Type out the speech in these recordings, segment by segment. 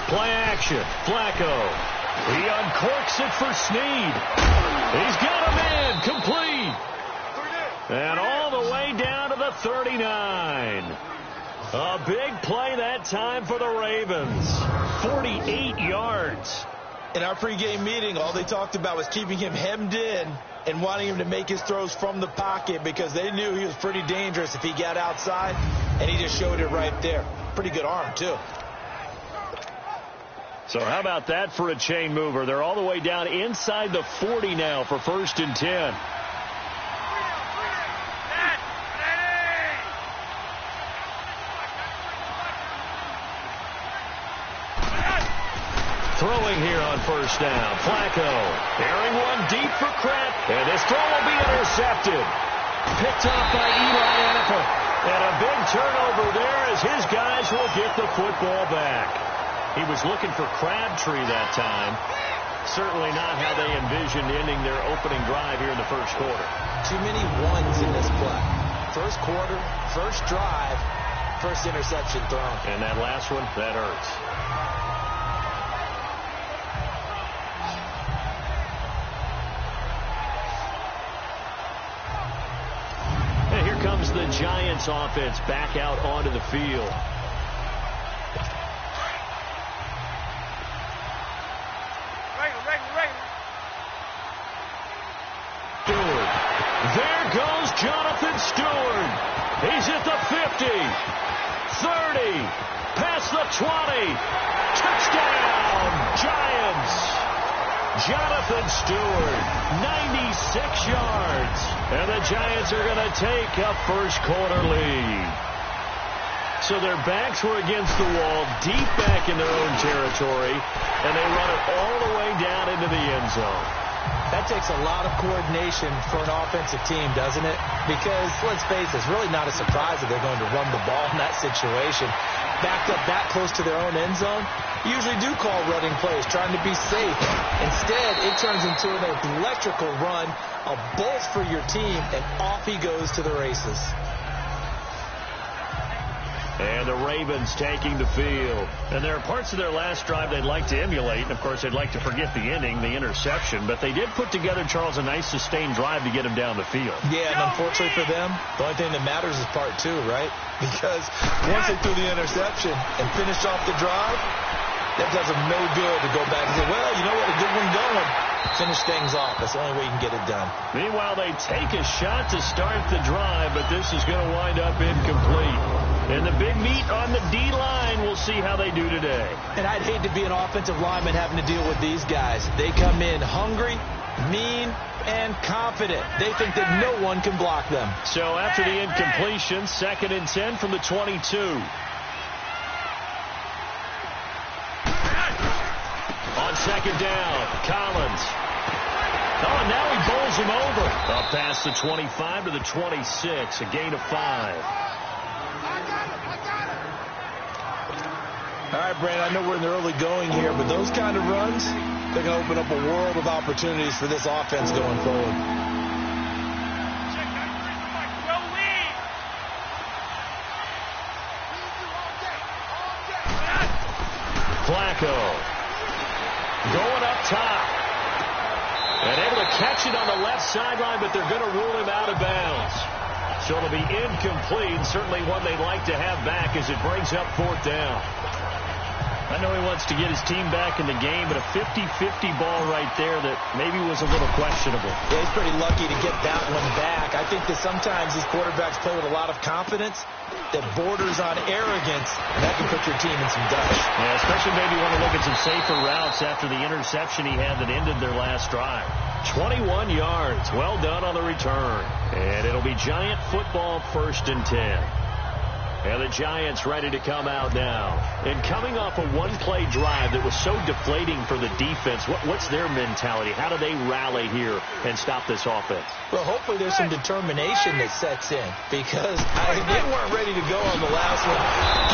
Play action. Flacco. He uncorks it for Snead. He's got a man. Complete. And all the way down to the 39. A big play that time for the Ravens. 48 yards. In our pregame meeting, all they talked about was keeping him hemmed in and wanting him to make his throws from the pocket because they knew he was pretty dangerous if he got outside, and he just showed it right there. Pretty good arm, too. So how about that for a chain mover? They're all the way down inside the 40 now for 1st and 10. Throwing here on 1st down. Flacco airing one deep for Crett. And this throw will be intercepted. Picked off by Eli Apple. And a big turnover there as his guys will get the football back. He was looking for Crabtree that time. Certainly not how they envisioned ending their opening drive here in the first quarter. Too many ones in this play. First quarter, first drive, first interception thrown. And that last one, that hurts. And here comes the Giants offense back out onto the field. Jonathan Stewart. He's at the 50, 30, past the 20. Touchdown, Giants. Jonathan Stewart, 96 yards. And the Giants are going to take a first quarter lead. So their backs were against the wall, deep back in their own territory, and they run it all the way down into the end zone. That takes a lot of coordination for an offensive team, doesn't it? Because, let's face it, it's really not a surprise that they're going to run the ball in that situation. Backed up that close to their own end zone, usually do call running plays, trying to be safe. Instead, it turns into an electrical run, a bolt for your team, and off he goes to the races. And the Ravens taking the field. And there are parts of their last drive they'd like to emulate. And, of course, they'd like to forget the inning, the interception. But they did put together, Charles, a nice sustained drive to get him down the field. Yeah, and unfortunately for them, the only thing that matters is part 2, right? Because once they threw the interception and finished off the drive, that does them no good to go back and say, well, you know what, a good one going. Finish things off. That's the only way you can get it done. Meanwhile, they take a shot to start the drive, but this is going to wind up incomplete. And the big meat on the D-line, we'll see how they do today. And I'd hate to be an offensive lineman having to deal with these guys. They come in hungry, mean, and confident. They think that no one can block them. So after the incompletion, 2nd and 10 from the 22. On 2nd down, Collins. Oh, now he bowls him over. Up past the 25 to the 26, a gain of 5. All right, Brandon, I know we're in the early going here, but those kind of runs, they're going to open up a world of opportunities for this offense going forward. Flacco going up top. And able to catch it on the left sideline, but they're going to rule him out of bounds. So it'll be incomplete. Certainly one they'd like to have back as it brings up 4th down. I know he wants to get his team back in the game, but a 50-50 ball right there that maybe was a little questionable. Yeah, he's pretty lucky to get that one back. I think that sometimes these quarterbacks play with a lot of confidence that borders on arrogance, and that can put your team in some dust. Yeah, especially maybe want to look at some safer routes after the interception he had that ended their last drive. 21 yards. Well done on the return. And it'll be Giant football, 1st and 10. And the Giants ready to come out now. And coming off a one-play drive that was so deflating for the defense, what's their mentality? How do they rally here and stop this offense? Well, hopefully there's some determination that sets in because they weren't ready to go on the last one.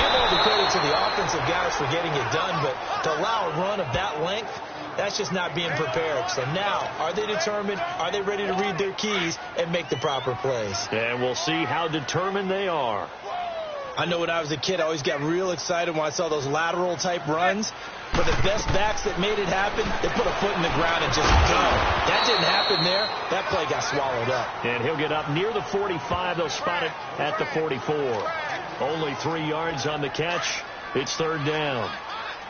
Give all the credit to the offensive guys for getting it done, but to allow a run of that length, that's just not being prepared. So now, are they determined? Are they ready to read their keys and make the proper plays? And we'll see how determined they are. I know when I was a kid, I always got real excited when I saw those lateral-type runs. But the best backs that made it happen, they put a foot in the ground and just go. That didn't happen there. That play got swallowed up. And he'll get up near the 45. They'll spot it at the 44. Only 3 yards on the catch. It's third down.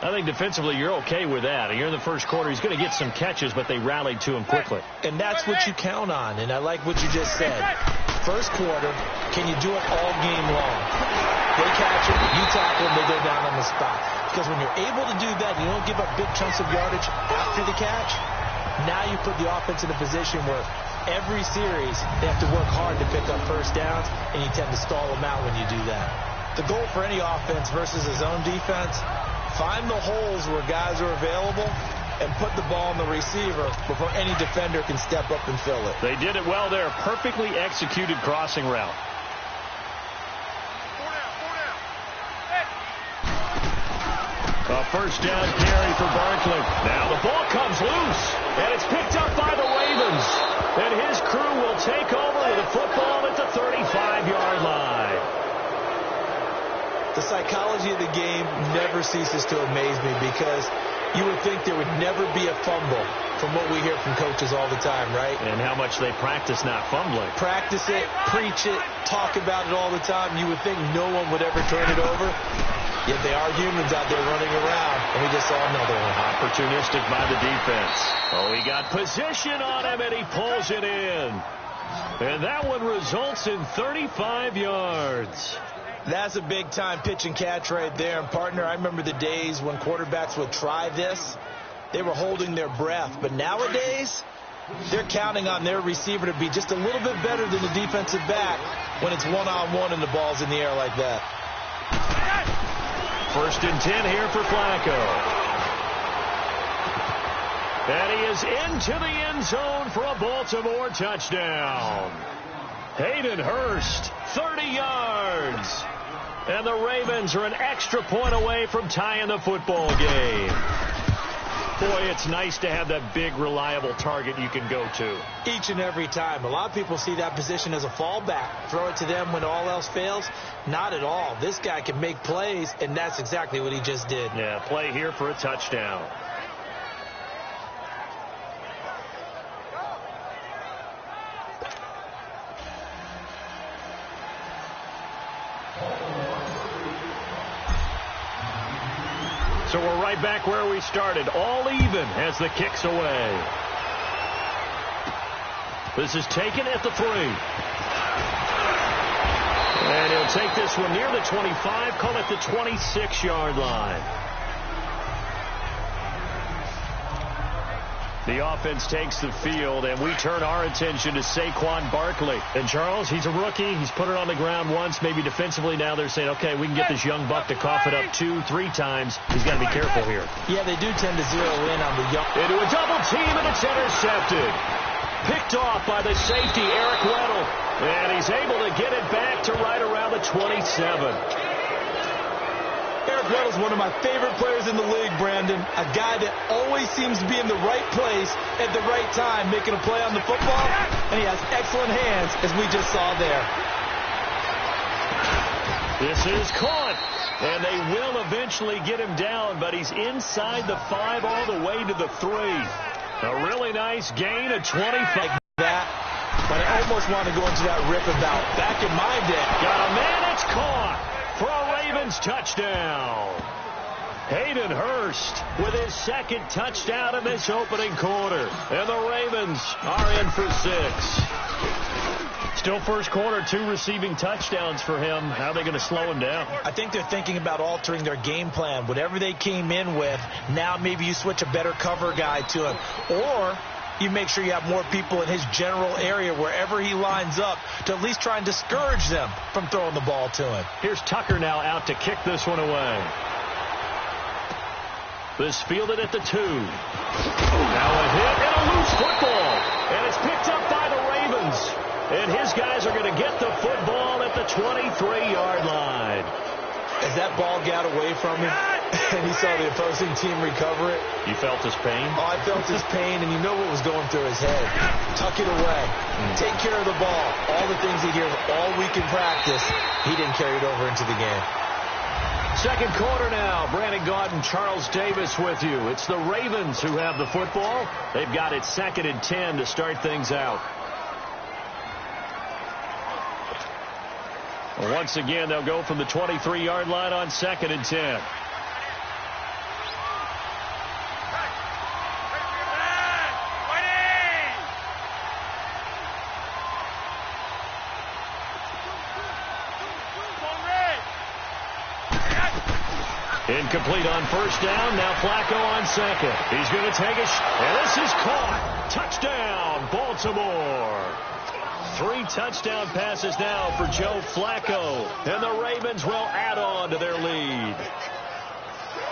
I think defensively you're okay with that. You're in the first quarter. He's going to get some catches, but they rallied to him quickly. And that's what you count on. And I like what you just said. First quarter, can you do it all game long? They catch him, you tackle him, they go down on the spot. Because when you're able to do that, you don't give up big chunks of yardage after the catch. Now you put the offense in a position where every series they have to work hard to pick up first downs, and you tend to stall them out when you do that. The goal for any offense versus a zone defense, find the holes where guys are available and put the ball on the receiver before any defender can step up and fill it. They did it well there. Perfectly executed crossing route. A first down carry for Barkley. Now the ball comes loose, and it's picked up by the Ravens. And his crew will take over with the football at the 35-yard line. The psychology of the game never ceases to amaze me because you would think there would never be a fumble from what we hear from coaches all the time, right? And how much they practice not fumbling. Practice it, preach it, talk about it all the time. You would think no one would ever turn it over. Yet they are humans out there running around, and we just saw another one. Opportunistic by the defense. Oh, he got position on him, and he pulls it in. And that one results in 35 yards. That's a big-time pitch and catch right there. And, partner, I remember the days when quarterbacks would try this. They were holding their breath. But nowadays, they're counting on their receiver to be just a little bit better than the defensive back when it's one-on-one and the ball's in the air like that. First and 10 here for Flacco. And he is into the end zone for a Baltimore touchdown. Hayden Hurst, 30 yards. And the Ravens are an extra point away from tying the football game. Boy, it's nice to have that big, reliable target you can go to. Each and every time. A lot of people see that position as a fallback. Throw it to them when all else fails. Not at all. This guy can make plays, and that's exactly what he just did. Yeah, play here for a touchdown. So we're right back where we started, all even as the kick's away. This is taken at the 3. And he'll take this one near the 25, call it the 26-yard line. The offense takes the field, and we turn our attention to Saquon Barkley. And, Charles, he's a rookie. He's put it on the ground once, maybe defensively. Now they're saying, okay, we can get this young buck to cough it up 2-3 times. He's got to be careful here. Yeah, they do tend to zero in on the young. Into a double team, and it's intercepted. Picked off by the safety, Eric Weddle. And he's able to get it back to right around the 27. Eric Weddle's one of my favorite players in the league, Brandon. A guy that always seems to be in the right place at the right time, making a play on the football. And he has excellent hands, as we just saw there. This is caught. And they will eventually get him down, but he's inside the 5 all the way to the 3. A really nice gain of 25. Like that. But I almost want to go into that rip about back in my day. Got a man, it's caught for a Ravens touchdown. Hayden Hurst with his second touchdown in this opening quarter. And the Ravens are in for 6. Still first quarter, 2 receiving touchdowns for him. How are they going to slow him down? I think they're thinking about altering their game plan. Whatever they came in with, now maybe you switch a better cover guy to him. Or you make sure you have more people in his general area wherever he lines up to at least try and discourage them from throwing the ball to him. Here's Tucker now out to kick this one away. This fielded at the 2. Now a hit and a loose football. And it's picked up by the Ravens. And his guys are going to get the football at the 23-yard line. As that ball got away from him, and he saw the opposing team recover it. You felt his pain? Oh, I felt his pain, and you know what was going through his head. Tuck it away. Take care of the ball. All the things he hears all week in practice, he didn't carry it over into the game. Second quarter now. Brandon Gaudin and Charles Davis with you. It's the Ravens who have the football. They've got it 2nd and 10 to start things out. Once again, they'll go from the 23-yard line on 2nd and 10. Incomplete on first down. Now Flacco on second. He's going to take it. And this is caught. Touchdown, Baltimore. 3 touchdown passes now for Joe Flacco. And the Ravens will add on to their lead.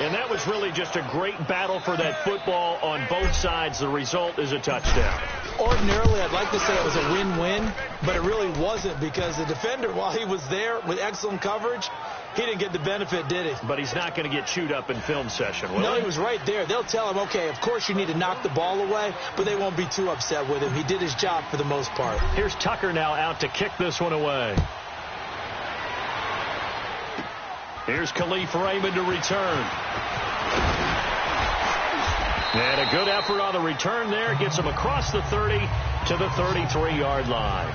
And that was really just a great battle for that football on both sides. The result is a touchdown. Ordinarily, I'd like to say it was a win-win, but it really wasn't because the defender, while he was there with excellent coverage, he didn't get the benefit, did he? But he's not going to get chewed up in film session, will he? No, he was right there. They'll tell him, okay, of course you need to knock the ball away, but they won't be too upset with him. He did his job for the most part. Here's Tucker now out to kick this one away. Here's Khalif Raymond to return. And a good effort on the return there. Gets him across the 30 to the 33-yard line.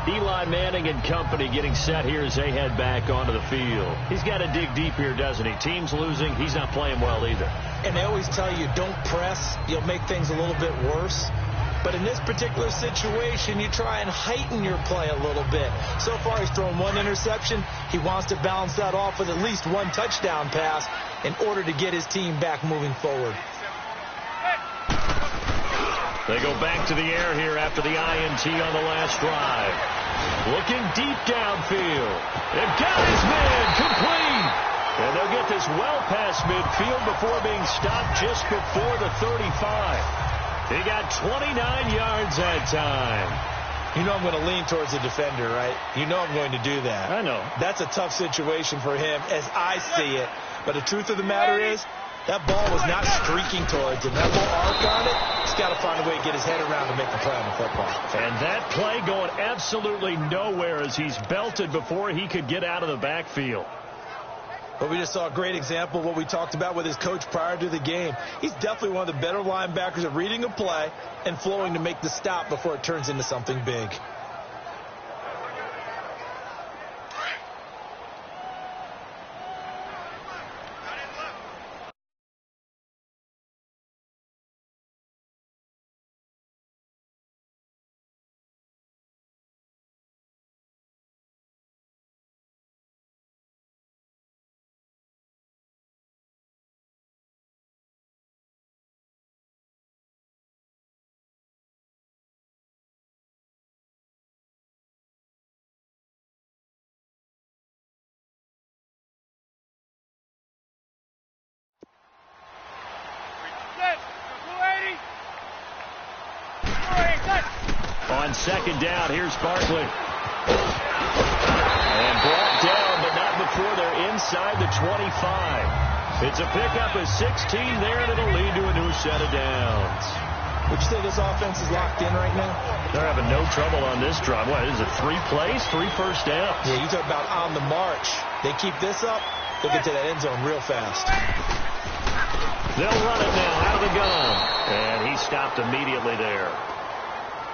Eli Manning and company getting set here as they head back onto the field. He's got to dig deep here, doesn't he? Team's losing. He's not playing well either. And they always tell you, don't press. You'll make things a little bit worse. But in this particular situation, you try and heighten your play a little bit. So far, he's thrown 1 interception. He wants to balance that off with at least 1 touchdown pass in order to get his team back moving forward. They go back to the air here after the INT on the last drive. Looking deep downfield. They've got his man complete. And they'll get this well past midfield before being stopped just before the 35. He got 29 yards that time. You know I'm going to lean towards the defender, right? You know I'm going to do that. I know. That's a tough situation for him as I see it. But the truth of the matter is, that ball was not streaking towards him. That ball arc on it, he's got to find a way to get his head around to make the play on the football. And that play going absolutely nowhere as he's belted before he could get out of the backfield. But we just saw a great example of what we talked about with his coach prior to the game. He's definitely one of the better linebackers at reading a play and flowing to make the stop before it turns into something big. On second down, here's Barkley. And brought down, but not before they're inside the 25. It's a pickup of 16 there, and it'll lead to a new set of downs. Would you say this offense is locked in right now? They're having no trouble on this drive. What, is it 3 plays, 3 first downs? Yeah, you talk about on the march. They keep this up, they'll get to that end zone real fast. They'll run it now out of the gun. And he stopped immediately there.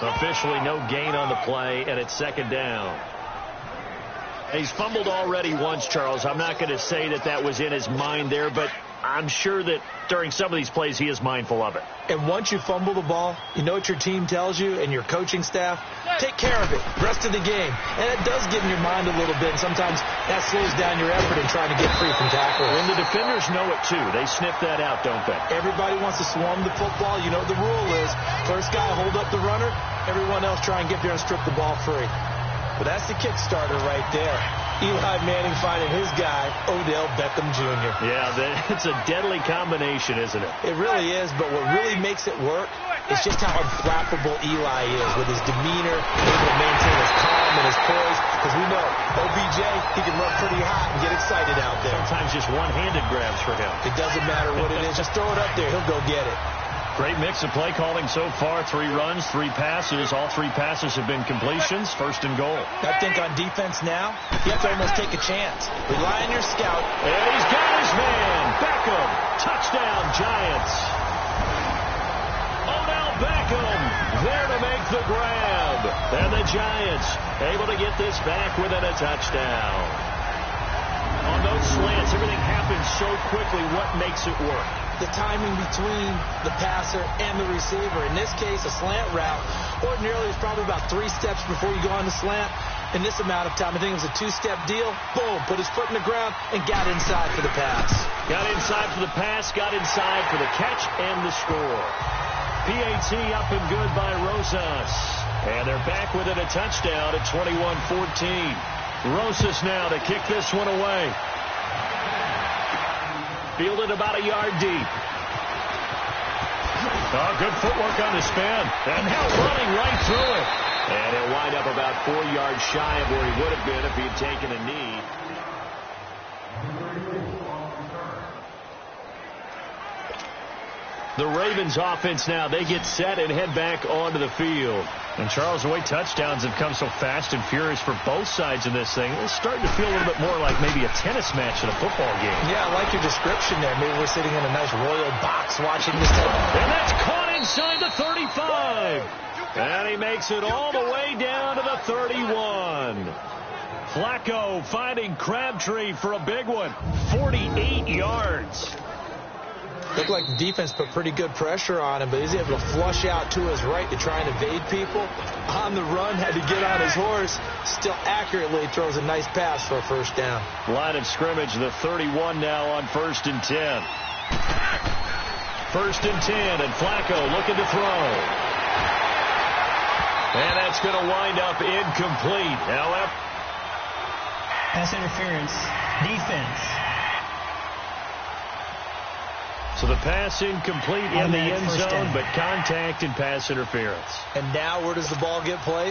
Officially no gain on the play, and it's second down. He's fumbled already once, Charles. I'm not going to say that that was in his mind there, but I'm sure that during some of these plays he is mindful of it. And once you fumble the ball, you know what your team tells you and your coaching staff? Take care of it, rest of the game. And it does get in your mind a little bit, and sometimes that slows down your effort in trying to get free from tackles. And the defenders know it, too. They sniff that out, don't they? Everybody wants to swarm the football. You know what the rule is. First guy hold up the runner, everyone else try and get there and strip the ball free. But that's the kickstarter right there. Eli Manning finding his guy, Odell Beckham Jr. Yeah, it's a deadly combination, isn't it? It really is, but what really makes it work is just how unflappable Eli is with his demeanor, able to maintain his calm and his poise. Because we know, OBJ, he can run pretty hot and get excited out there. Sometimes just one-handed grabs for him. It doesn't matter what it is. Just throw it up there. He'll go get it. Great mix of play calling so far. 3 runs, 3 passes. All 3 passes have been completions. First and goal. I think on defense now, you have to almost take a chance. Rely on your scout. And he's got his man. Beckham. Touchdown, Giants. Odell Beckham there to make the grab. And the Giants able to get this back within a touchdown. On those slants, everything happens so quickly. What makes it work? The timing between the passer and the receiver. In this case, a slant route. Ordinarily, it's probably about 3 steps before you go on the slant. In this amount of time, I think it was a 2-step deal. Boom, put his foot in the ground and got inside for the pass. Got inside for the pass, got inside for the catch and the score. PAT up and good by Rosas. And they're back within a touchdown at 21-14. Rosas now to kick this one away. Fielded about a yard deep. Oh, good footwork on the spin. And now running right through it. And he'll wind up about 4 yards shy of where he would have been if he had taken a knee. The Ravens offense now, they get set and head back onto the field. And Charles, the way touchdowns have come so fast and furious for both sides of this thing, it's starting to feel a little bit more like maybe a tennis match in a football game. Yeah, I like your description there. Maybe we're sitting in a nice royal box watching this type of... And that's caught inside the 35. And he makes it all the way down to the 31. Flacco finding Crabtree for a big one. 48 yards. Looked like the defense put pretty good pressure on him, but he's able to flush out to his right to try and evade people. On the run, had to get on his horse. Still accurately throws a nice pass for a first down. Line of scrimmage, the 31 now on 1st and 10. 1st and 10, and Flacco looking to throw. And that's going to wind up incomplete. However, pass interference, defense. So the pass incomplete in the end zone, but contact and pass interference. And now where does the ball get played?